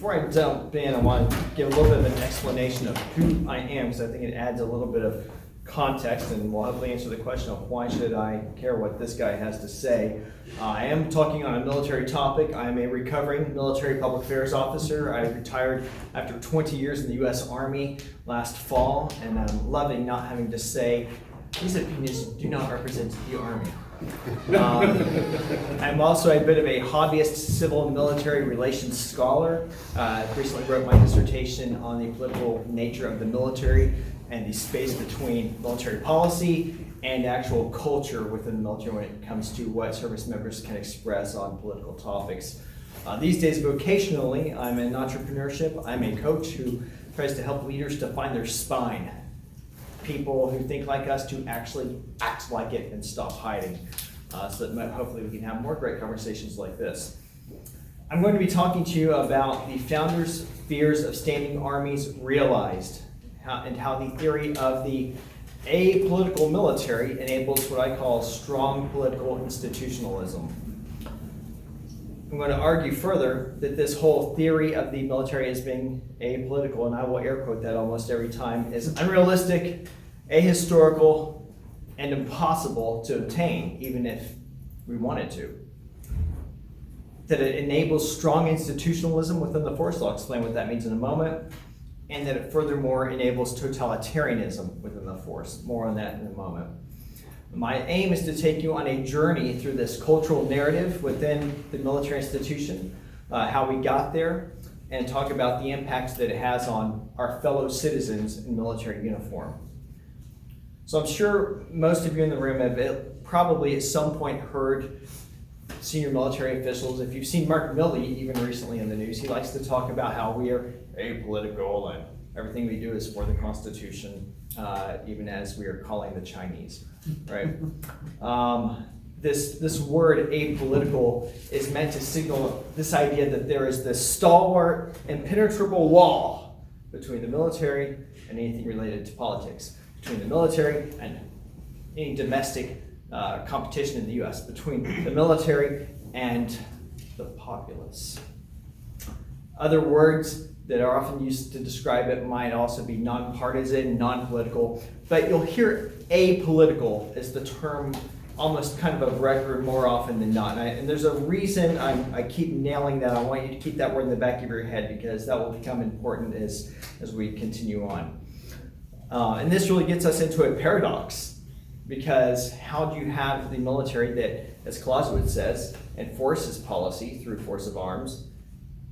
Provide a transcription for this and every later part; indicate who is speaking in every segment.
Speaker 1: Before I jump in, I want to give a little bit of an explanation of who I am, because I think it adds a little bit of context, and will hopefully answer the question of why should I care what this guy has to say. I am talking on a military topic. I am a recovering military public affairs officer. I retired after 20 years in the U.S. Army last fall, and I'm loving not having to say, these opinions do not represent the Army. I'm also a bit of a hobbyist civil and military relations scholar. I recently wrote my dissertation on the political nature of the military and the space between military policy and actual culture within the military when it comes to what service members can express on political topics. These days, vocationally, I'm in entrepreneurship. I'm a coach who tries to help leaders to find their spine. People who think like us to actually act like it and stop hiding, so that hopefully we can have more great conversations like this. I'm going to be talking to you about the founders' fears of standing armies realized, and how the theory of the apolitical military enables what I call strong political institutionalism. I'm going to argue further that this whole theory of the military as being apolitical, and I will air quote that almost every time, is unrealistic, ahistorical, and impossible to obtain, even if we wanted to. That it enables strong institutionalism within the force. I'll explain what that means in a moment. And that it furthermore enables totalitarianism within the force. More on that in a moment. My aim is to take you on a journey through this cultural narrative within the military institution, how we got there, and talk about the impact that it has on our fellow citizens in military uniform. So I'm sure most of you in the room have probably at some point heard senior military officials. If you've seen Mark Milley, even recently in the news, he likes to talk about how we are apolitical and everything we do is for the Constitution, even as we are calling the Chinese, right? This word apolitical is meant to signal this idea that there is this stalwart, impenetrable wall between the military and anything related to politics, between the military and any domestic competition in the U.S., between the military and the populace. Other words that are often used to describe it might also be nonpartisan, non-political, but you'll hear apolitical as the term almost kind of record more often than not. And there's a reason I keep nailing that. I want you to keep that word in the back of your head because that will become important as we continue on. And this really gets us into a paradox, because how do you have the military that, as Clausewitz says, enforces policy through force of arms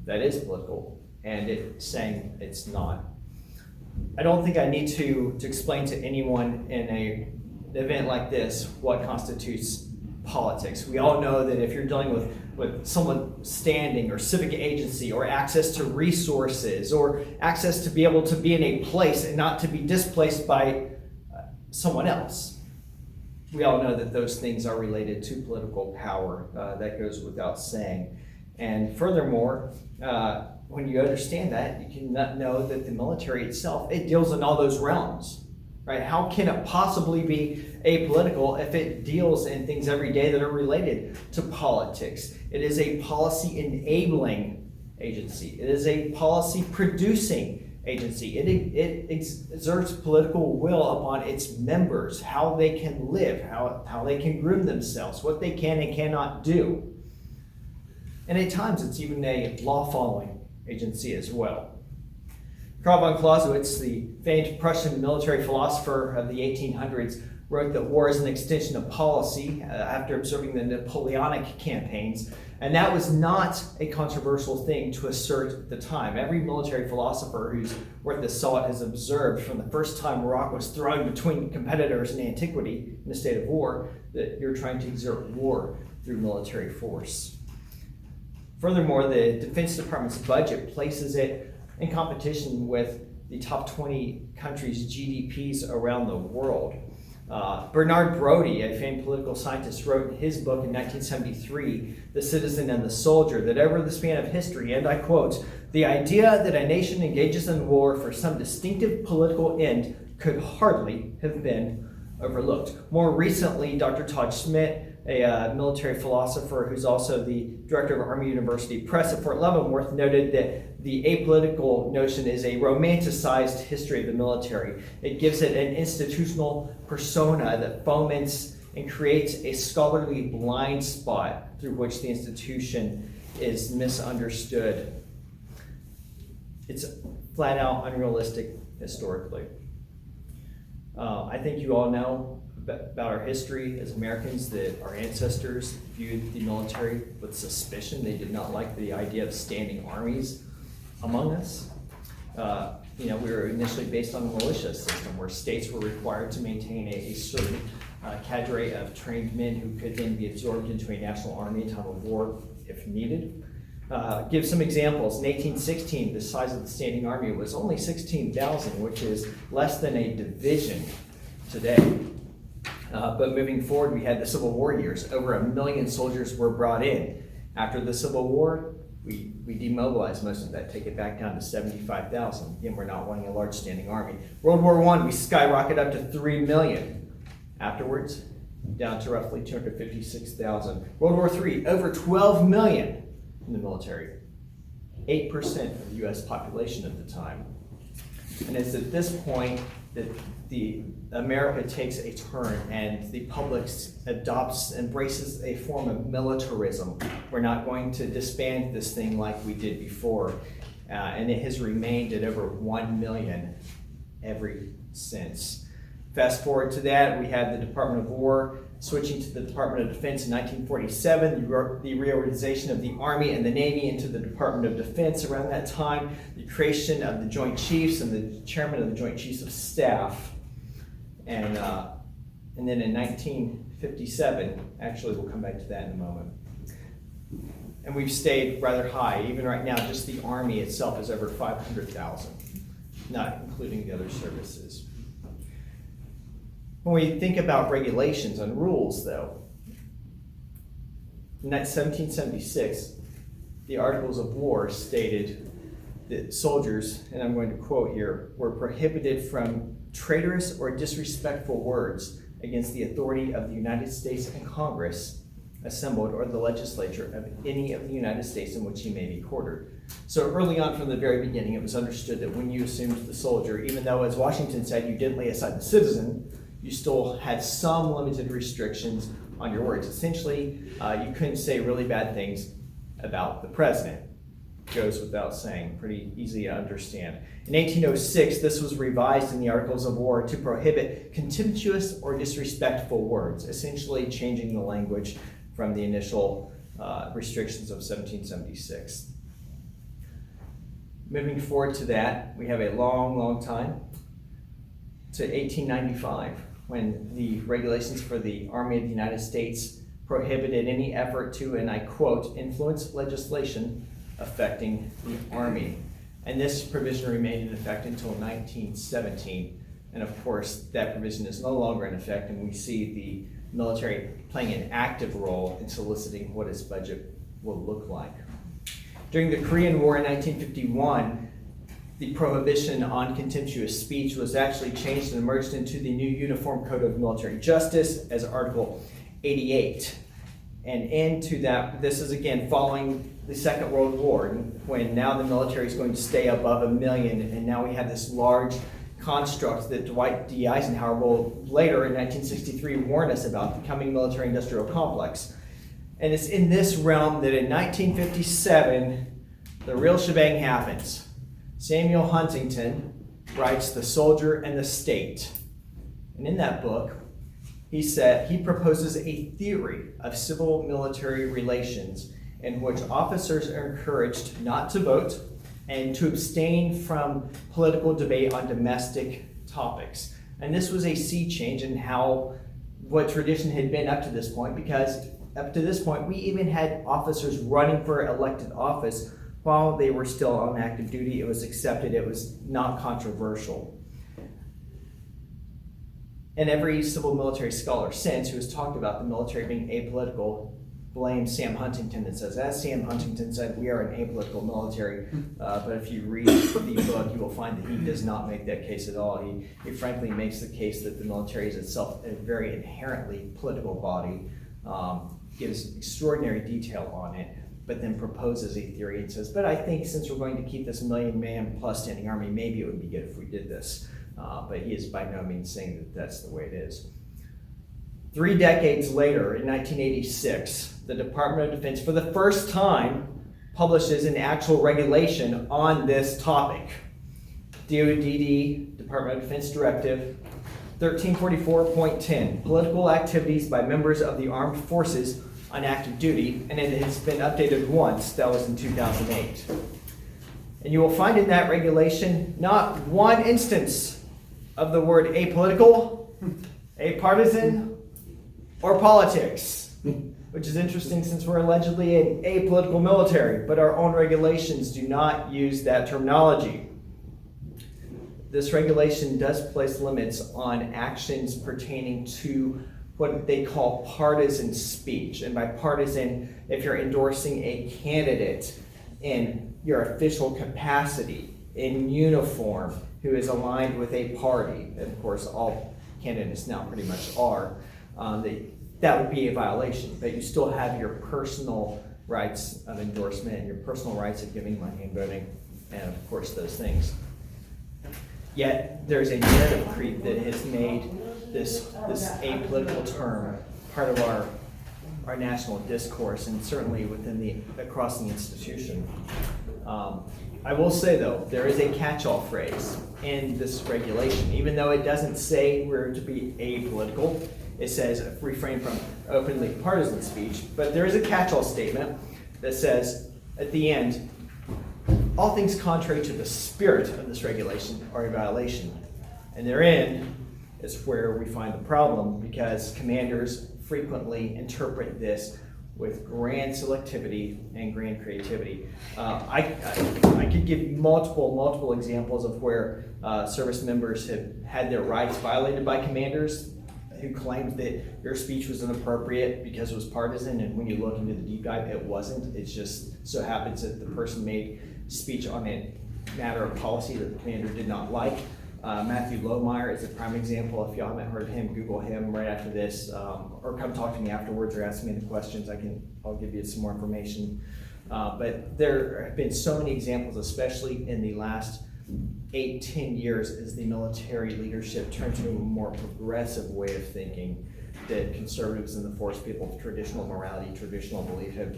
Speaker 1: that is political, and it's saying it's not? I don't think I need to explain to anyone in an event like this what constitutes politics. We all know that if you're dealing with someone standing or civic agency or access to resources or access to be able to be in a place and not to be displaced by someone else, we all know that those things are related to political power. That goes without saying. And furthermore, when you understand that, you can know that the military itself, it deals in all those realms, right? How can it possibly be apolitical if it deals in things every day that are related to politics? It is a policy enabling agency. It is a policy producing agency. It exerts political will upon its members, how they can live, how they can groom themselves, what they can and cannot do. And at times it's even a law-following agency as well. Karl von Clausewitz, the famed Prussian military philosopher of the 1800s, wrote that war is an extension of policy after observing the Napoleonic campaigns, and that was not a controversial thing to assert at the time. Every military philosopher who's worth his salt has observed from the first time rock was thrown between competitors in antiquity in a state of war that you're trying to exert war through military force. Furthermore, the Defense Department's budget places it in competition with the top 20 countries' GDPs around the world. Bernard Brody, a famed political scientist, wrote in his book in 1973, The Citizen and the Soldier, that over the span of history, and I quote, "The idea that a nation engages in war for some distinctive political end could hardly have been overlooked." More recently, Dr. Todd Schmidt, a military philosopher who's also the director of Army University Press at Fort Leavenworth, noted that the apolitical notion is a romanticized history of the military. It gives it an institutional persona that foments and creates a scholarly blind spot through which the institution is misunderstood. It's flat out unrealistic historically. I think you all know about our history as Americans that our ancestors viewed the military with suspicion. They did not like the idea of standing armies among us. We were initially based on a militia system where states were required to maintain a certain cadre of trained men who could then be absorbed into a national army in time of war if needed. Give some examples. In 1816, the size of the standing army was only 16,000, which is less than a division today. But moving forward, we had the Civil War years. Over 1 million soldiers were brought in. After the Civil War, we demobilized most of that, take it back down to 75,000. Again, we're not wanting a large standing army. World War I, we skyrocket up to 3 million. Afterwards, down to roughly 256,000. World War III, over 12 million in the military. 8% of the US population at the time. And it's at this point that America takes a turn and the public embraces a form of militarism. We're not going to disband this thing like we did before. And it has remained at over 1 million ever since. Fast forward to that, we had the Department of War switching to the Department of Defense in 1947, the reorganization of the Army and the Navy into the Department of Defense around that time, the creation of the Joint Chiefs and the chairman of the Joint Chiefs of Staff. And then in 1957, actually we'll come back to that in a moment. And we've stayed rather high. Even right now, just the Army itself is over 500,000, not including the other services. When we think about regulations and rules, though, in 1776, the Articles of War stated that soldiers, and I'm going to quote here, were prohibited from traitorous or disrespectful words against the authority of the United States and Congress assembled or the legislature of any of the United States in which he may be quartered. So early on from the very beginning, it was understood that when you assumed the soldier, even though, as Washington said, you didn't lay aside the citizen, you still had some limited restrictions on your words. Essentially, you couldn't say really bad things about the president. Goes without saying, pretty easy to understand. In 1806, this was revised in the Articles of War to prohibit contemptuous or disrespectful words, essentially changing the language from the initial restrictions of 1776. Moving forward to that, we have a long, long time to 1895, when the regulations for the Army of the United States prohibited any effort to, and I quote, influence legislation affecting the Army. And this provision remained in effect until 1917. And of course, that provision is no longer in effect, and we see the military playing an active role in soliciting what its budget will look like. During the Korean War in 1951, the prohibition on contemptuous speech was actually changed and merged into the new Uniform Code of Military Justice as Article 88. And into that, this is again following the Second World War, when now the military is going to stay above 1 million, and now we have this large construct that Dwight D. Eisenhower will later in 1963 warn us about, the coming military-industrial complex. And it's in this realm that in 1957, the real shebang happens. Samuel Huntington writes The Soldier and the State. And in that book, he proposes a theory of civil-military relations in which officers are encouraged not to vote and to abstain from political debate on domestic topics. And this was a sea change in what tradition had been up to this point, because up to this point, we even had officers running for elected office while they were still on active duty. It was accepted, it was not controversial. And every civil military scholar since who has talked about the military being apolitical blames Sam Huntington and says, as Sam Huntington said, we are an apolitical military. But if you read the book, you will find that he does not make that case at all. He frankly makes the case that the military is itself a very inherently political body, gives extraordinary detail on it, but then proposes a theory and says, but I think since we're going to keep this 1 million man plus standing army, maybe it would be good if we did this. But he is by no means saying that that's the way it is. 3 decades later, in 1986, the Department of Defense, for the first time, publishes an actual regulation on this topic. DoD, Department of Defense Directive 1344.10, political activities by members of the armed forces on active duty, and it has been updated once, that was in 2008. And you will find in that regulation not one instance of the word apolitical, apartisan, or politics, which is interesting since we're allegedly an apolitical military, but our own regulations do not use that terminology. This regulation does place limits on actions pertaining to what they call partisan speech. And by partisan, if you're endorsing a candidate in your official capacity, in uniform, who is aligned with a party, and of course all candidates now pretty much are, that would be a violation. But you still have your personal rights of endorsement and your personal rights of giving money and voting, and of course those things. Yet there's a narrative creep that has made this apolitical term part of our national discourse, and certainly across the institution. I will say though, there is a catch-all phrase in this regulation. Even though it doesn't say we're to be apolitical, it says refrain from openly partisan speech, but there is a catch-all statement that says at the end, all things contrary to the spirit of this regulation are a violation. And therein is where we find the problem, because commanders frequently interpret this with grand selectivity and grand creativity. I could give multiple examples of where service members have had their rights violated by commanders who claimed that your speech was inappropriate because it was partisan, and when you look into the deep dive, it wasn't. It just so happens that the person made speech on a matter of policy that the commander did not like. Matthew Lohmeyer is a prime example. If y'all haven't heard of him, Google him right after this, or come talk to me afterwards or ask me the questions. I'll give you some more information. But there have been so many examples, especially in the last 8-10 years, as the military leadership turned to a more progressive way of thinking, that conservatives and the force people of traditional morality, traditional belief have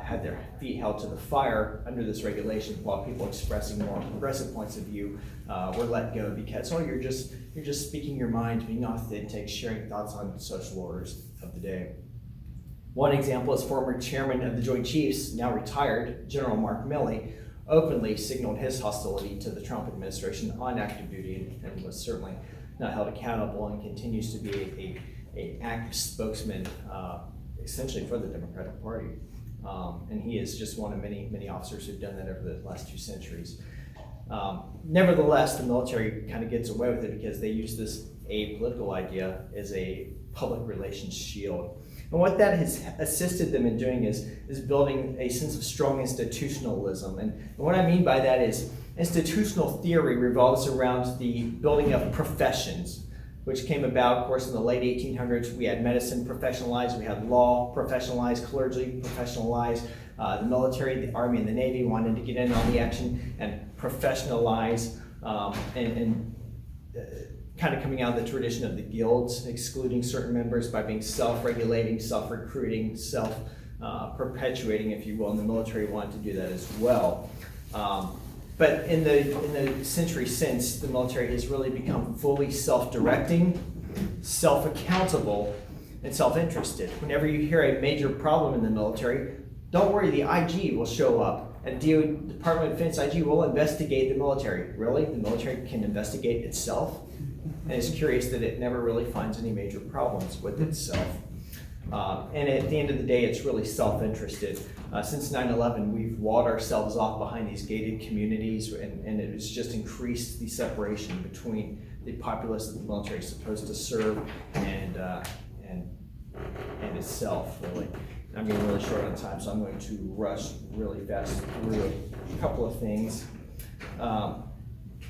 Speaker 1: had their feet held to the fire under this regulation, while people expressing more progressive points of view were let go because, you're just speaking your mind, being authentic, sharing thoughts on social orders of the day. One example is former chairman of the Joint Chiefs, now retired, General Mark Milley, openly signaled his hostility to the Trump administration on active duty, and was certainly not held accountable, and continues to be an active spokesman essentially for the Democratic Party. And he is just one of many officers who've done that over the last 2 centuries. Nevertheless, the military kind of gets away with it because they use this apolitical idea as a public relations shield. And what that has assisted them in doing is building a sense of strong institutionalism. And what I mean by that is institutional theory revolves around the building of professions, which came about, of course, in the late 1800s. We had medicine professionalized, we had law professionalized, clergy professionalized, the military, the Army, and the Navy wanted to get in on the action and professionalize, kind of coming out of the tradition of the guilds, excluding certain members by being self-regulating, self-recruiting, self-perpetuating, if you will, and the military wanted to do that as well. But in the century since, the military has really become fully self-directing, self-accountable, and self-interested. Whenever you hear a major problem in the military, don't worry, the IG will show up, and Department of Defense IG will investigate the military. Really? The military can investigate itself? And it's curious that it never really finds any major problems with itself. And at the end of the day, it's really self-interested. Since 9/11, we've walled ourselves off behind these gated communities, and it has just increased the separation between the populace that the military is supposed to serve and itself, really. I'm getting really short on time, so I'm going to rush really fast through a couple of things.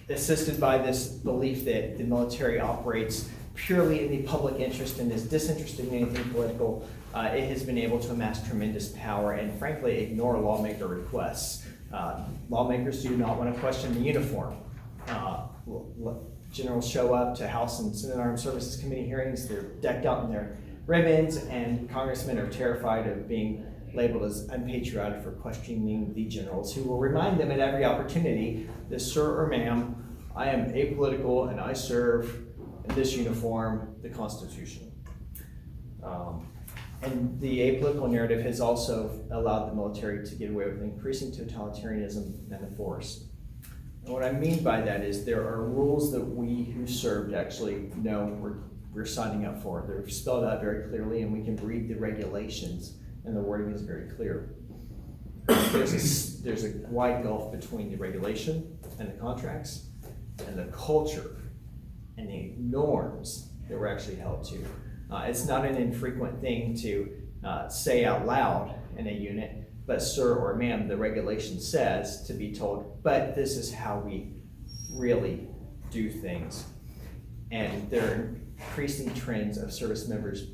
Speaker 1: Assisted by this belief that the military operates purely in the public interest and is disinterested in anything political, it has been able to amass tremendous power and frankly ignore lawmaker requests. Lawmakers do not want to question the uniform. Generals show up to House and Senate Armed Services Committee hearings, they're decked out in their ribbons, and congressmen are terrified of being labeled as unpatriotic for questioning the generals, who will remind them at every opportunity that, sir or ma'am, I am apolitical and I serve in this uniform, the Constitution. And the apolitical narrative has also allowed the military to get away with increasing totalitarianism and the force. And what I mean by that is there are rules that we who served actually know we're signing up for. They're spelled out very clearly, and we can read the regulations, and the wording is very clear. There's a wide gulf between the regulation and the contracts and the culture and the norms that we're actually held to. It's not an infrequent thing to say out loud in a unit, but sir or ma'am, the regulation says, to be told, but this is how we really do things. And there are increasing trends of service members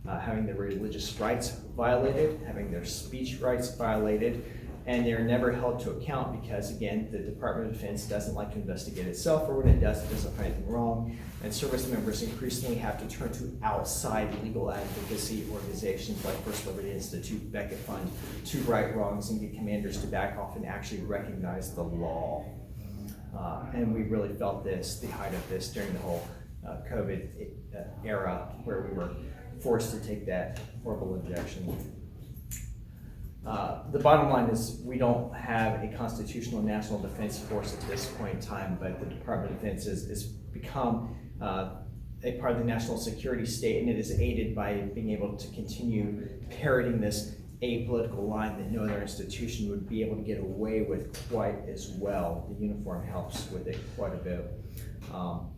Speaker 1: having their religious rights violated, having their speech rights violated, and they're never held to account because, again, the Department of Defense doesn't like to investigate itself, or when it does, it doesn't find anything wrong. And service members increasingly have to turn to outside legal advocacy organizations like First Liberty Institute, Beckett Fund, to right wrongs and get commanders to back off and actually recognize the law. And we really felt this, the height of this, during the whole COVID era, where we were forced to take that horrible injection. The bottom line is we don't have a constitutional national defense force at this point in time, but the Department of Defense has become a part of the national security state, and it is aided by being able to continue parroting this apolitical line that no other institution would be able to get away with quite as well. The uniform helps with it quite a bit.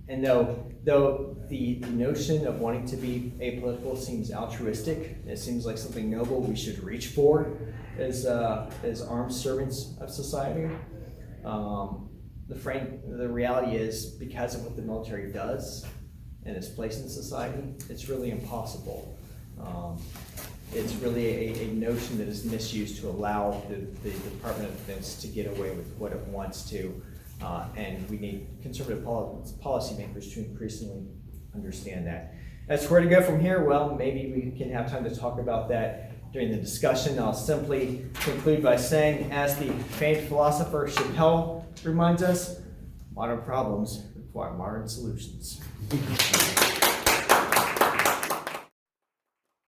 Speaker 1: And though the notion of wanting to be apolitical seems altruistic, it seems like something noble we should reach for as armed servants of society, the reality is, because of what the military does and its place in society, it's really impossible. It's really a notion that is misused to allow the Department of Defense to get away with what it wants to. And we need conservative policymakers to increasingly understand that. As to where to go from here, well, maybe we can have time to talk about that during the discussion. I'll simply conclude by saying, as the famed philosopher Chappelle reminds us, modern problems require modern solutions.